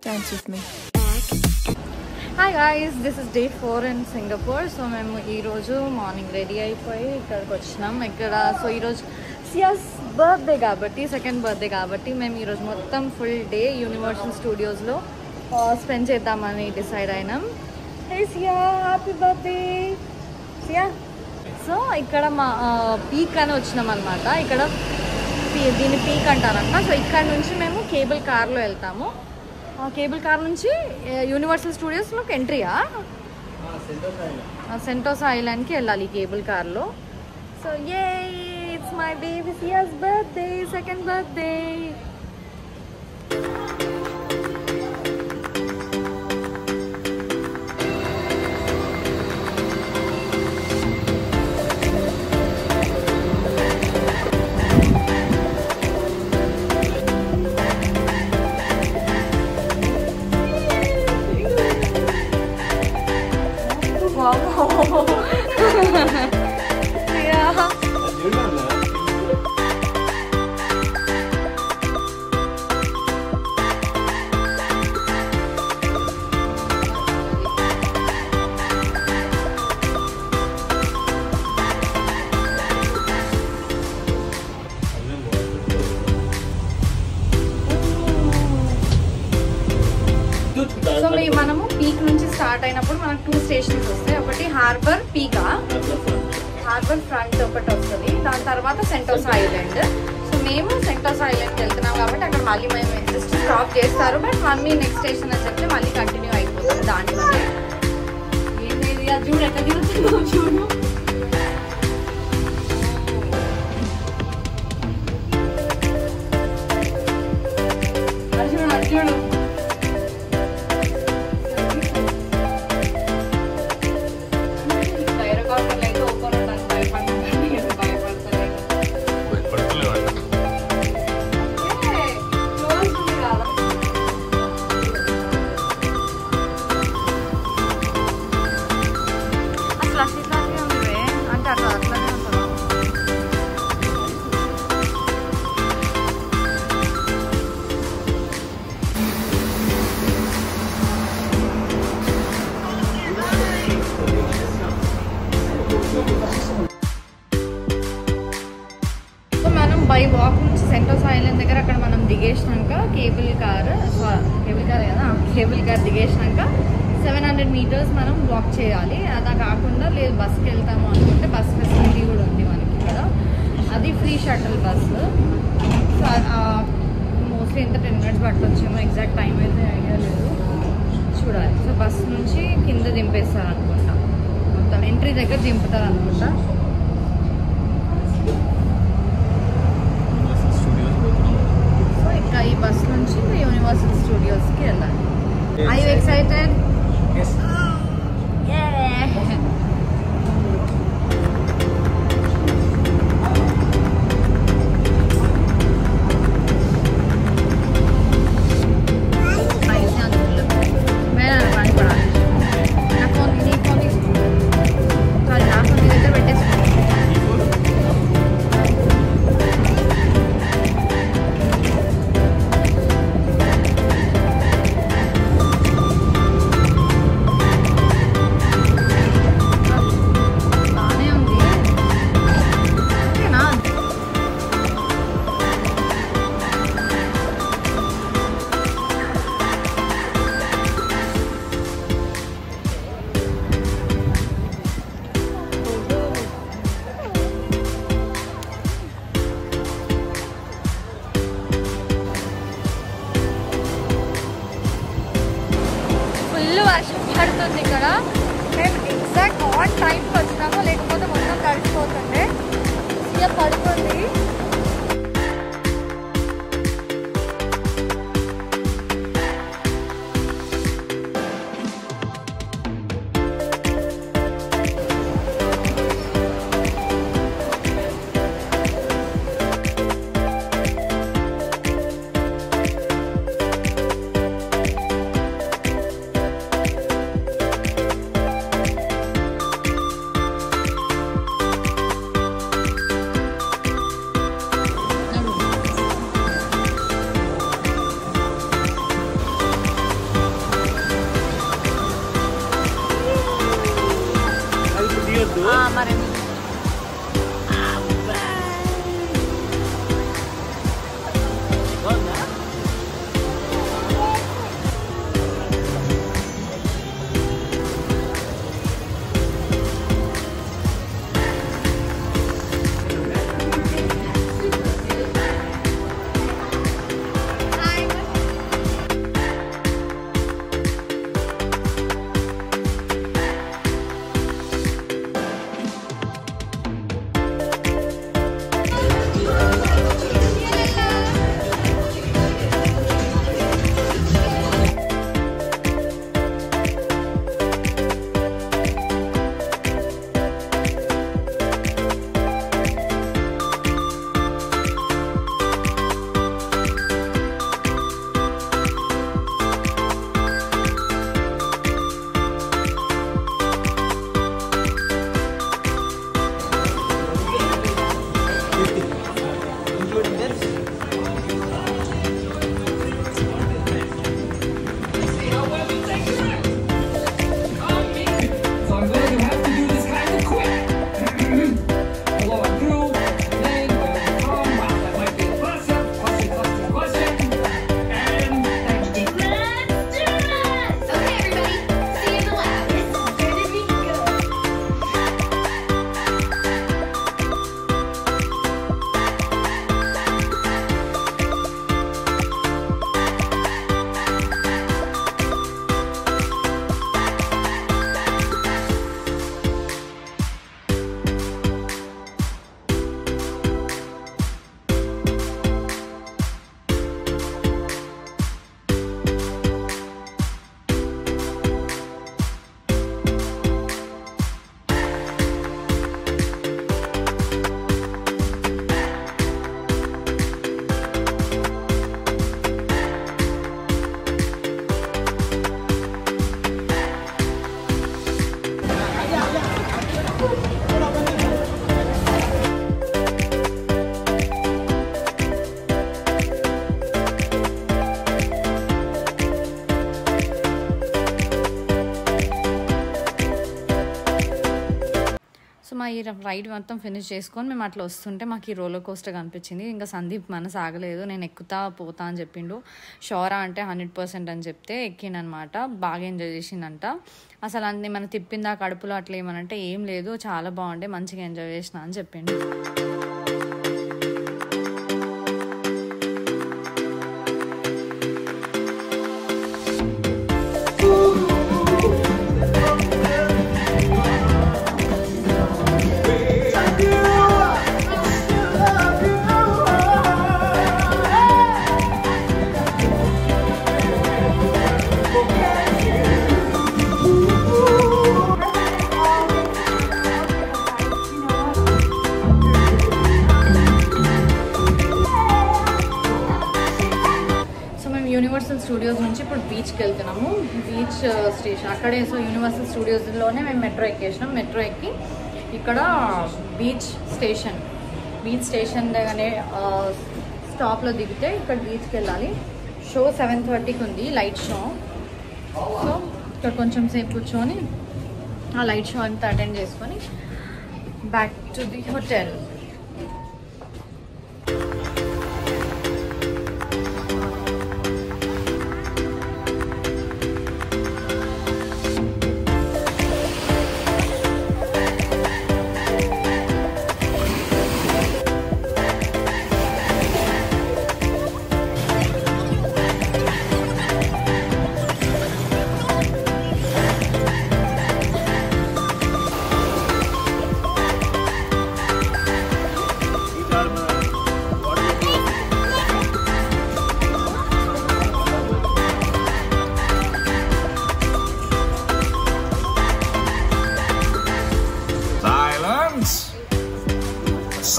Dance with me. Hi guys, this is day 4 in Singapore. So మేము ఈ రోజు morning ready అయిపోయి ఇక్కడికి వచ్చినాం. ఇక్కడ సో ఈరోజు సియాస్ బర్త్డే కాబట్టి సెకండ్ బర్త్డే కాబట్టి మేము ఈరోజు మొత్తం ఫుల్ డే యూనివర్సల్ స్టూడియోస్లో స్పెండ్ చేద్దామని డిసైడ్ అయినాం. హే సియా, హ్యాపీ బర్త్డే సియా. సో ఇక్కడ మా పీక్ అని వచ్చినాం అనమాట. ఇక్కడ దీన్ని పీక్ అంటారంట. సో ఇక్కడ నుంచి మేము కేబుల్ కార్లో వెళ్తాము. కేబుల్ కార్ నుంచి యూనివర్సల్ స్టూడియోస్లోకి ఎంట్రీయా సెంటోసా ఐలాండ్కి వెళ్ళాలి కేబుల్ కార్లో. So A it's my baby Ciaz birthday, second birthday. So మనము పీక్ నుంచి స్టార్ట్ అయినప్పుడు మనకు 2 స్టేషన్స్ వస్తాయి. ఒకటి హార్బర్ పీకా, హార్బర్ ఫ్రంట్ ఒకటి వస్తుంది. దాని తర్వాత సెంటోసా ఐలాండ్. సో మేము సెంటోసా ఐలాండ్కి వెళ్తున్నాం కాబట్టి అక్కడ మళ్ళీ మేము జస్ట్ స్టాప్ చేస్తారు. బట్ మళ్ళీ నెక్స్ట్ స్టేషన్ అని చెప్తే మళ్ళీ కంటిన్యూ అయిపోతుంది దాంట్లోనే. ఏమేది చూడు ఎట్లా తిరుగుతుందో చూడు. చూడు బై వాక్ నుంచి సెంటోసా ఐలాండ్ దగ్గర అక్కడ మనం దిగేసినాక కేబుల్ కార్ కదా, కేబుల్ కార్ దిగేసినాక 700 మీటర్స్ మనం వాక్ చేయాలి. అలా కాకుండా లేదు బస్కి వెళ్తాము అనుకుంటే బస్ ఫెసిలిటీ కూడా ఉంది మనకి ఇక్కడ. అది free shuttle bus. So mostly ఎంత 10 మినిట్స్ పట్టొచ్చేమో, ఎగ్జాక్ట్ టైం అయితే ఐడియా లేదు, చూడాలి. సో బస్ నుంచి కింద దింపేస్తారు అనుకుంటా, మొత్తం ఎంట్రీ దగ్గర దింపుతారు అనుకుంటా. ఈ బస్ నుంచి యూనివర్సల్ స్టూడియోస్కి వెళ్ళాలి. Are you excited? Yes. Yeah. వర్షం పడుతుంది ఇక్కడ. మేము ఎగ్జాక్ట్ ఆన్ టైంకి వచ్చినాము, లేకపోతే మొత్తం తడిసిపోతుండే. ఇక పడుతుంది. ఈ రైడ్ మొత్తం ఫినిష్ చేసుకొని మేము అట్లా వస్తుంటే మాకు ఈ రోలర్ కోస్టర్ కనిపించింది. ఇంకా సందీప్ మనసు ఆగలేదు, నేను ఎక్కుతా పోతా అని చెప్పిండు. షోరా అంటే 100% అని చెప్తే ఎక్కిండనమాట. బాగా ఎంజాయ్ చేసిందంట. అసలు అన్ని మన తిప్పిందా కడుపులో అట్లా ఏమనంటే ఏం లేదు, చాలా బాగుండే, మంచిగా ఎంజాయ్ చేసిన అని చెప్పిండు. యూనివర్సల్ స్టూడియోస్ నుంచి ఇప్పుడు బీచ్కి వెళ్తున్నాము. బీచ్ స్టేషన్ అక్కడే. సో యూనివర్సల్ స్టూడియోస్లోనే మేము మెట్రో ఎక్కేసినాం. మెట్రో ఎక్కి ఇక్కడ బీచ్ స్టేషన్ దగ్గరనే స్టాప్లో దిగితే ఇక్కడ బీచ్కి వెళ్ళాలి. షో 7:30కి ఉంది, లైట్ షో. సో ఇక్కడ కొంచెం సేపు కూర్చొని ఆ లైట్ షో అంతా అటెండ్ చేసుకొని back to the hotel.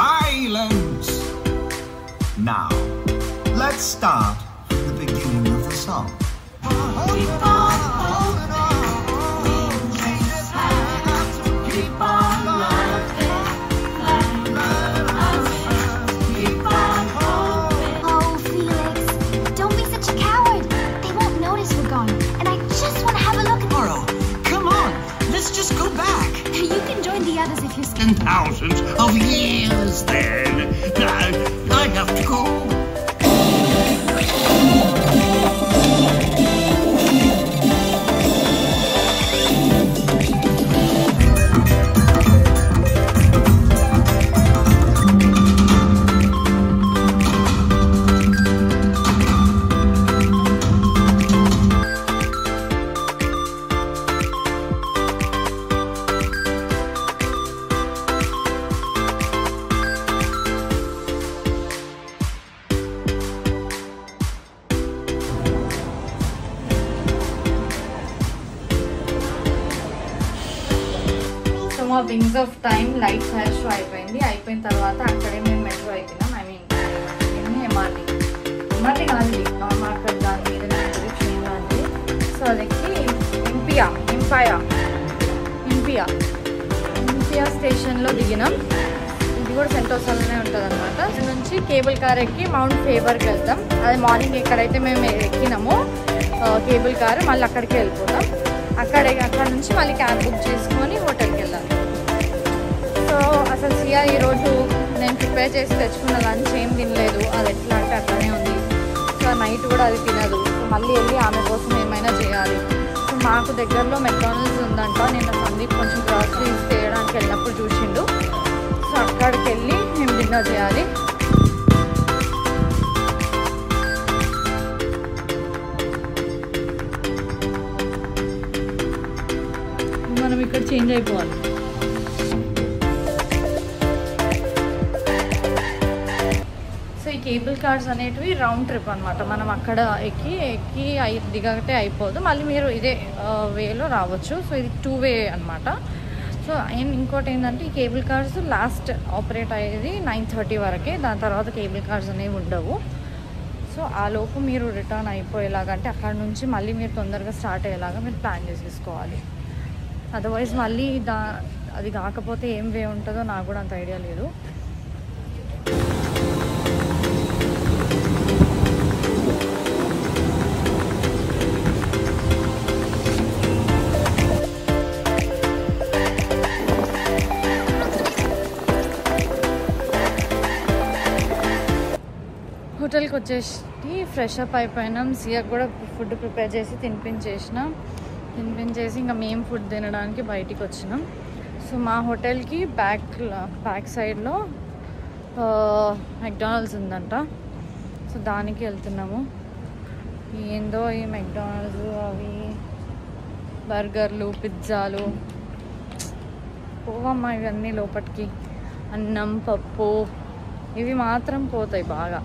Silence! Now, let's start from the beginning of the song. Keep on holding on. Jesus has to keep on loving. Keep on holding. Oh, Felix, don't be such a coward. They won't notice we're gone, and I just want to have a look. Laurel, come on, let's just go back. You can join the others if you're scared. And thousands of years then. I have to go. మా wings of time light fire show అయిపోయిన తర్వాత అక్కడే మేము metro ఎక్కినాం. I mean MRT కాదు, normal అక్కడ దాని మీద train కాదు. సో అది ఎక్కి ఇంపియా స్టేషన్లో దిగినాం. ఇది కూడా సెంటోసాలోనే ఉంటుంది అనమాట. ఇది నుంచి కేబుల్ కార్ ఎక్కి మౌంట్ ఫేవర్కి వెళ్తాం. అది మార్నింగ్ ఎక్కడైతే మేము ఎక్కినామో కేబుల్ కార్ మళ్ళీ అక్కడికి వెళ్ళిపోతాం. అక్కడ నుంచి మళ్ళీ క్యాబ్ బుక్ చేసుకొని హోటల్కి వెళ్ళాలి. సో అసలు సియా ఈరోజు నేను ప్రిపేర్ చేసి తెచ్చుకున్న లంచ్ ఏం తినలేదు. అది ఎట్లా అంటే అట్లనే ఉంది. సో నైట్ కూడా అది తినదు. సో మళ్ళీ వెళ్ళి ఆమె కోసం ఏమైనా చేయాలి. సో మాకు దగ్గరలో మెక్డానల్డ్స్ ఉందంట. నేను సందీప్ కొంచెం గ్రాసరీస్ చేయడానికి వెళ్ళినప్పుడు చూసిండు. సో అక్కడికి వెళ్ళి మేము డిన్నర్ చేయాలి. మనం ఇక్కడ చేంజ్ అయిపోవాలి. సో ఈ కేబుల్ కార్స్ అనేటివి రౌండ్ ట్రిప్ అనమాట. మనం అక్కడ ఎక్కి దిగటే అయిపోదు, మళ్ళీ మీరు ఇదే వేలో రావచ్చు. సో ఇది 2 వే అనమాట. సో ఇంకోటి ఏంటంటే ఈ కేబుల్ కార్స్ లాస్ట్ ఆపరేట్ అయ్యేది 9:30 వరకే. దాని తర్వాత కేబుల్ కార్స్ అనేవి ఉండవు. సో ఆ లోపు మీరు రిటర్న్ అయిపోయేలాగా, అంటే అక్కడ నుంచి మళ్ళీ మీరు తొందరగా స్టార్ట్ అయ్యేలాగా మీరు ప్లాన్ చేసేసుకోవాలి. అదర్వైజ్ మళ్ళీ అది కాకపోతే ఏం వే ఉంటుందో నాకు కూడా అంత ఐడియా లేదు. వచ్చేసి ఫ్రెష్ అప్ అయిపోయినాం. సియాకి కూడా ఫుడ్ ప్రిపేర్ చేసి తినిపించేసి ఇంకా మేము ఫుడ్ తినడానికి బయటికి వచ్చినాం. సో మా హోటల్కి బ్యాక్ సైడ్లో మెక్డానల్డ్స్ ఉందంట. సో దానికి వెళ్తున్నాము. ఏందో ఈ మెక్డానల్డ్స్ అవి బర్గర్లు పిజ్జాలు పోవమ్మా ఇవన్నీ లోపలికి. అన్నం పప్పు ఇవి మాత్రం పోతాయి బాగా.